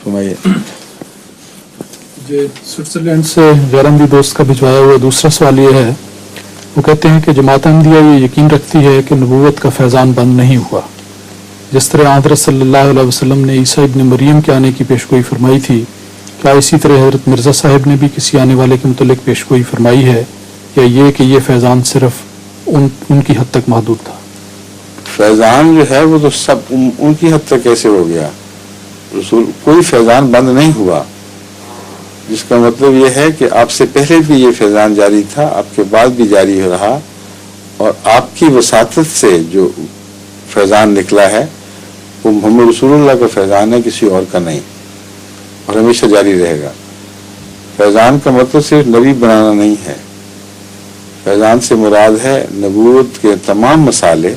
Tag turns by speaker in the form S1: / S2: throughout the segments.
S1: فرمائیے.
S2: یہ سوئٹزرلینڈ سے غیر احمدی دوست کا بھجوایا ہوا دوسرا سوال یہ ہے. وہ کہتے ہیں کہ جماعت احمدیہ یہ یقین رکھتی ہے کہ نبوت کا فیضان بند نہیں ہوا. جس طرح حضرت صلی اللہ علیہ وسلم نے عیسیٰ ابن مریم کے آنے کی پیشگوئی فرمائی تھی، کیا اسی طرح حضرت مرزا صاحب نے بھی کسی آنے والے کے متعلق پیشگوئی فرمائی ہے، یا یہ کہ یہ فیضان صرف ان کی حد تک محدود تھا؟
S1: فیضان جو ہے وہ تو سب ان کی حد تک کیسے ہو گیا؟ رسول کوئی فیضان بند نہیں ہوا، جس کا مطلب یہ ہے کہ آپ سے پہلے بھی یہ فیضان جاری تھا، آپ کے بعد بھی جاری ہو رہا، اور آپ کی وساطت سے جو فیضان نکلا ہے وہ محمد رسول اللہ کا فیضان ہے، کسی اور کا نہیں، اور ہمیشہ جاری رہے گا. فیضان کا مطلب صرف نبی بنانا نہیں ہے. فیضان سے مراد ہے نبوت کے تمام مسالے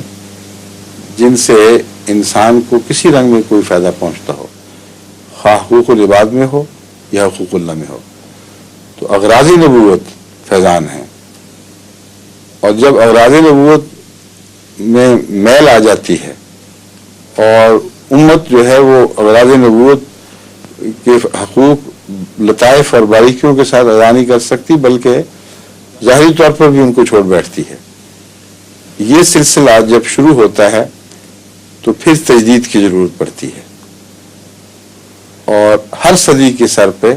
S1: جن سے انسان کو کسی رنگ میں کوئی فائدہ پہنچتا ہو، خواہ حقوق العباد میں ہو یا حقوق اللہ میں ہو. تو اغراضی نبوت فیضان ہے، اور جب اغراضی نبوت میں میل آ جاتی ہے اور امت جو ہے وہ اغراض نبوت کے حقوق لطائف اور باریکیوں کے ساتھ ادا نہیں کر سکتی، بلکہ ظاہری طور پر بھی ان کو چھوڑ بیٹھتی ہے. یہ سلسلہ جب شروع ہوتا ہے تو پھر تجدید کی ضرورت پڑتی ہے، اور ہر صدی کے سر پہ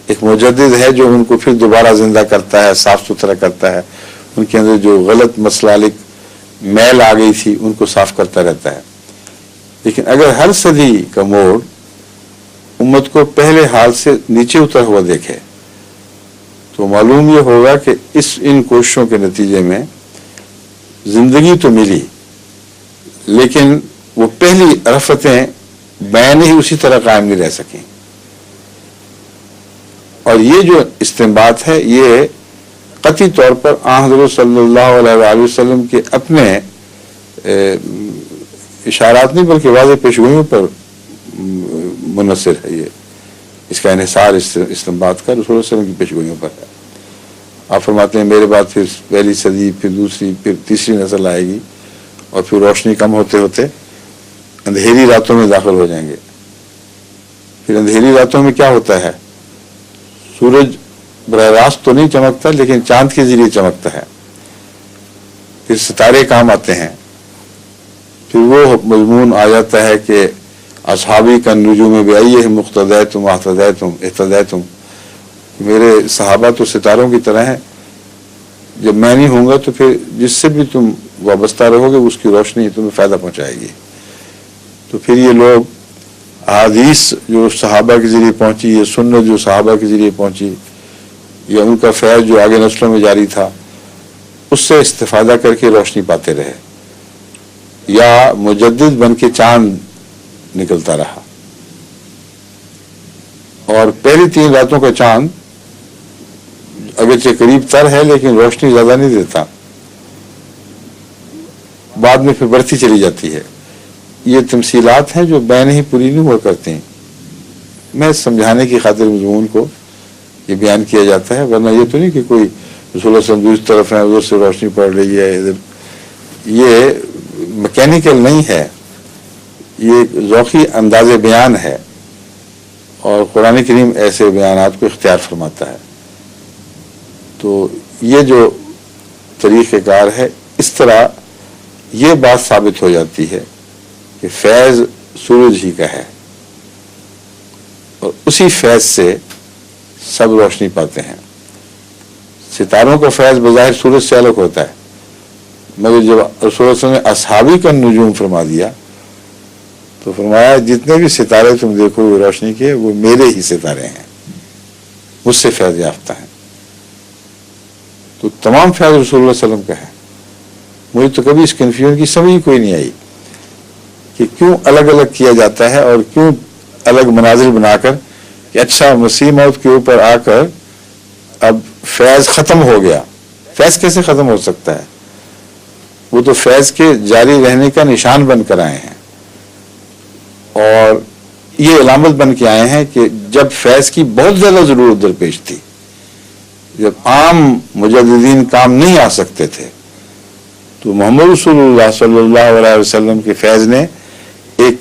S1: ایک مجدد ہے جو ان کو پھر دوبارہ زندہ کرتا ہے، صاف ستھرا کرتا ہے، ان کے اندر جو غلط مسالک میل آ گئی تھی ان کو صاف کرتا رہتا ہے. لیکن اگر ہر صدی کا موڑ امت کو پہلے حال سے نیچے اتر ہوا دیکھے تو معلوم یہ ہوگا کہ ان کوششوں کے نتیجے میں زندگی تو ملی، لیکن وہ پہلی رفتیں بین ہی اسی طرح قائم نہیں رہ سکیں. اور یہ جو استنباط ہے یہ قطعی طور پر حضرت صلی اللہ علیہ وآلہ وسلم کے اپنے اشارات نہیں بلکہ واضح پیشگوئیوں پر منحصر ہے. یہ اس کا انحصار استنباط کا رسول اللہ صلی اللہ علیہ وسلم کی پیشگوئیوں پر ہے. آپ فرماتے ہیں میرے بعد پھر پہلی صدی، پھر دوسری، پھر تیسری نسل آئے گی، اور پھر روشنی کم ہوتے ہوتے اندھیری راتوں میں داخل ہو جائیں گے. پھر اندھیری راتوں میں کیا ہوتا ہے؟ سورج براہ راست تو نہیں چمکتا، لیکن چاند کے ذریعے چمکتا ہے. پھر ستارے کام آتے ہیں. پھر وہ مضمون آ جاتا ہے کہ اصحابی کا نجوم بعیہ مقتدیتم اہتدیتم، میرے صحابہ تو ستاروں کی طرح ہیں، جب میں نہیں ہوں گا تو پھر جس سے بھی تم وابستہ رہو گے اس کی روشنی تمہیں فائدہ پہنچائے گی. تو پھر یہ لوگ احادیث جو صحابہ کے ذریعے پہنچی، یہ سنت جو صحابہ کے ذریعے پہنچی، یا ان کا فیض جو آگے نسلوں میں جاری تھا، اس سے استفادہ کر کے روشنی پاتے رہے، یا مجدد بن کے چاند نکلتا رہا. اور پہلی 3 راتوں کا چاند اگرچہ قریب تر ہے لیکن روشنی زیادہ نہیں دیتا، بعد میں پھر بڑھتی چلی جاتی ہے. یہ تمثیلات ہیں جو بین ہی پوری نہیں ہوا کرتی ہیں. میں سمجھانے کی خاطر مضمون کو یہ بیان کیا جاتا ہے، ورنہ یہ تو نہیں کہ کوئی رسول اللہ صلی اللہ علیہ وسلم دوسری طرف ہے ادھر سے روشنی پڑ رہی ہے ادھر. یہ میکینیکل نہیں ہے، یہ ذوقی انداز بیان ہے، اور قرآن کریم ایسے بیانات کو اختیار فرماتا ہے. تو یہ جو طریقہ کار ہے، اس طرح یہ بات ثابت ہو جاتی ہے کہ فیض سورج ہی کا ہے، اور اسی فیض سے سب روشنی پاتے ہیں. ستاروں کا فیض بظاہر سورج سے الگ ہوتا ہے، مگر جب رسول اللہ صلی اللہ علیہ وسلم نے اصحابی کا نجوم فرما دیا تو فرمایا جتنے بھی ستارے تم دیکھو گے روشنی کے، وہ میرے ہی ستارے ہیں، مجھ سے فیض یافتہ ہیں. تو تمام فیض رسول اللہ صلی اللہ علیہ وسلم کا ہے. مجھے تو کبھی اس کنفیوژن کی سمجھ کوئی نہیں آئی کہ کیوں الگ الگ کیا جاتا ہے، اور کیوں الگ مناظر بنا کر کہ اچھا مسیح موت کے اوپر آ کر اب فیض ختم ہو گیا. فیض کیسے ختم ہو سکتا ہے؟ وہ تو فیض کے جاری رہنے کا نشان بن کر آئے ہیں، اور یہ علامت بن کے آئے ہیں کہ جب فیض کی بہت زیادہ ضرورت درپیش تھی، جب عام مجددین کام نہیں آ سکتے تھے، تو محمد رسول اللہ صلی اللہ علیہ وسلم کے فیض نے ایک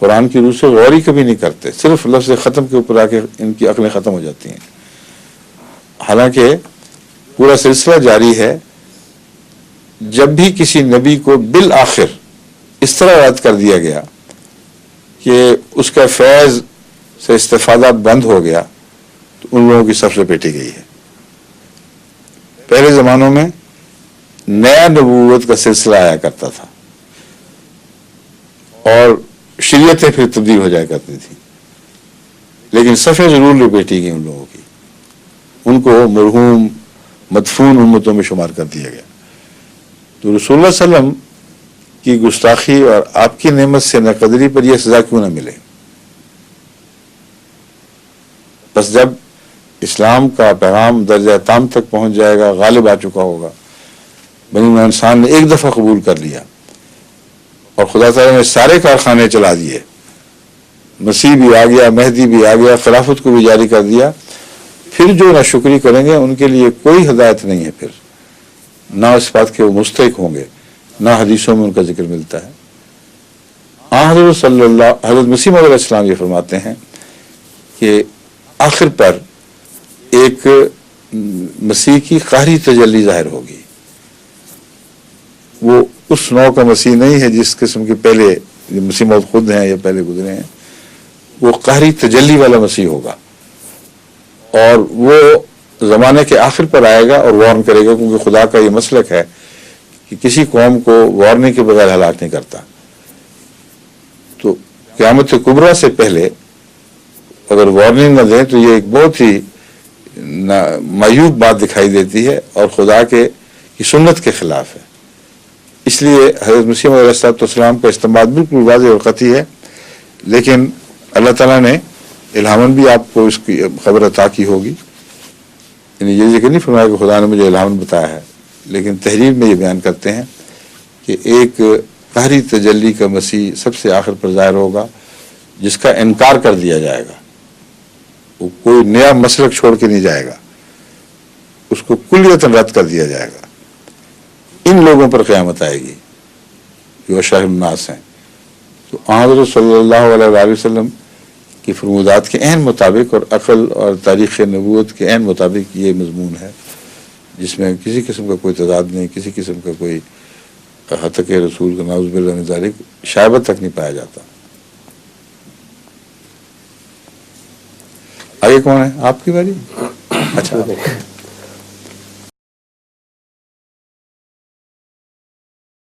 S1: قرآن کی روح سے غور ہی کبھی نہیں کرتے، صرف لفظ ختم کے اوپر آ کے ان کی عقلیں ختم ہو جاتی ہیں. حالانکہ پورا سلسلہ جاری ہے. جب بھی کسی نبی کو بالآخر اس طرح رد کر دیا گیا کہ اس کا فیض سے استفادہ بند ہو گیا تو ان لوگوں کی صف لپیٹی گئی ہے. پہلے زمانوں میں نیا نبوت کا سلسلہ آیا کرتا تھا اور شریعتیں پھر تبدیل ہو جایا کرتی تھی، لیکن صفیں ضرور لپیٹی گئی ان لوگوں کی. ان کو مرحوم مدفون امتوں میں شمار کر دیا گیا. تو رسول اللہ صلی اللہ علیہ وسلم کی گستاخی اور آپ کی نعمت سے ناقدری پر یہ سزا کیوں نہ ملے؟ بس جب اسلام کا پیغام درجہ تام تک پہنچ جائے گا، غالب آ چکا ہوگا، بنی انسان نے ایک دفعہ قبول کر لیا اور خدا تعالیٰ نے سارے کارخانے چلا دیے، مسیح بھی آ گیا، مہدی بھی آ گیا، خلافت کو بھی جاری کر دیا، پھر جو ناشکری کریں گے ان کے لیے کوئی ہدایت نہیں ہے. پھر نہ اس بات کے وہ مستحق ہوں گے، نہ حدیثوں میں ان کا ذکر ملتا ہے. حضرت مسیح موعود علیہ السلام یہ فرماتے ہیں کہ آخر پر ایک مسیح کی قہری تجلی ظاہر ہوگی. وہ اس نوع کا مسیح نہیں ہے جس قسم کے پہلے مسیح موعود خود ہیں یا پہلے گزرے ہیں. وہ قہری تجلی والا مسیح ہوگا اور وہ زمانے کے آخر پر آئے گا اور وارن کرے گا، کیونکہ خدا کا یہ مسلک ہے کہ کسی قوم کو وارننگ کے بغیر ہلاک نہیں کرتا. تو قیامت کبریٰ سے پہلے اگر وارننگ نہ دیں تو یہ ایک بہت ہی معیوب بات دکھائی دیتی ہے اور خدا کی سنت کے خلاف ہے. اس لیے حضرت مسیح علیہ السلام کا استعمال بالکل واضح اور قطعی ہے. لیکن اللہ تعالیٰ نے الہاماً بھی آپ کو اس کی خبر عطا کی ہوگی، یعنی یہ ذکر نہیں فرمایا کہ خدا نے مجھے الہاماً بتایا ہے، لیکن تحریر میں یہ بیان کرتے ہیں کہ ایک قہری تجلی کا مسیح سب سے آخر پر ظاہر ہوگا جس کا انکار کر دیا جائے گا. وہ کوئی نیا مسلک چھوڑ کے نہیں جائے گا، اس کو کلیتاً رد کر دیا جائے گا. ان لوگوں پر قیامت آئے گی جو اشرار الناس ہیں. تو حضرت صلی اللہ علیہ وآلہ وسلم کی فرمودات کے عین مطابق اور عقل اور تاریخ نبوت کے عین مطابق یہ مضمون ہے جس میں کسی قسم کا کوئی تضاد نہیں، کسی قسم کا کوئی حتق رسول کا نعوذ باللہ من ذالک شائبت تک نہیں پایا جاتا. آگے کون ہے؟ آپ کی باری؟ اچھا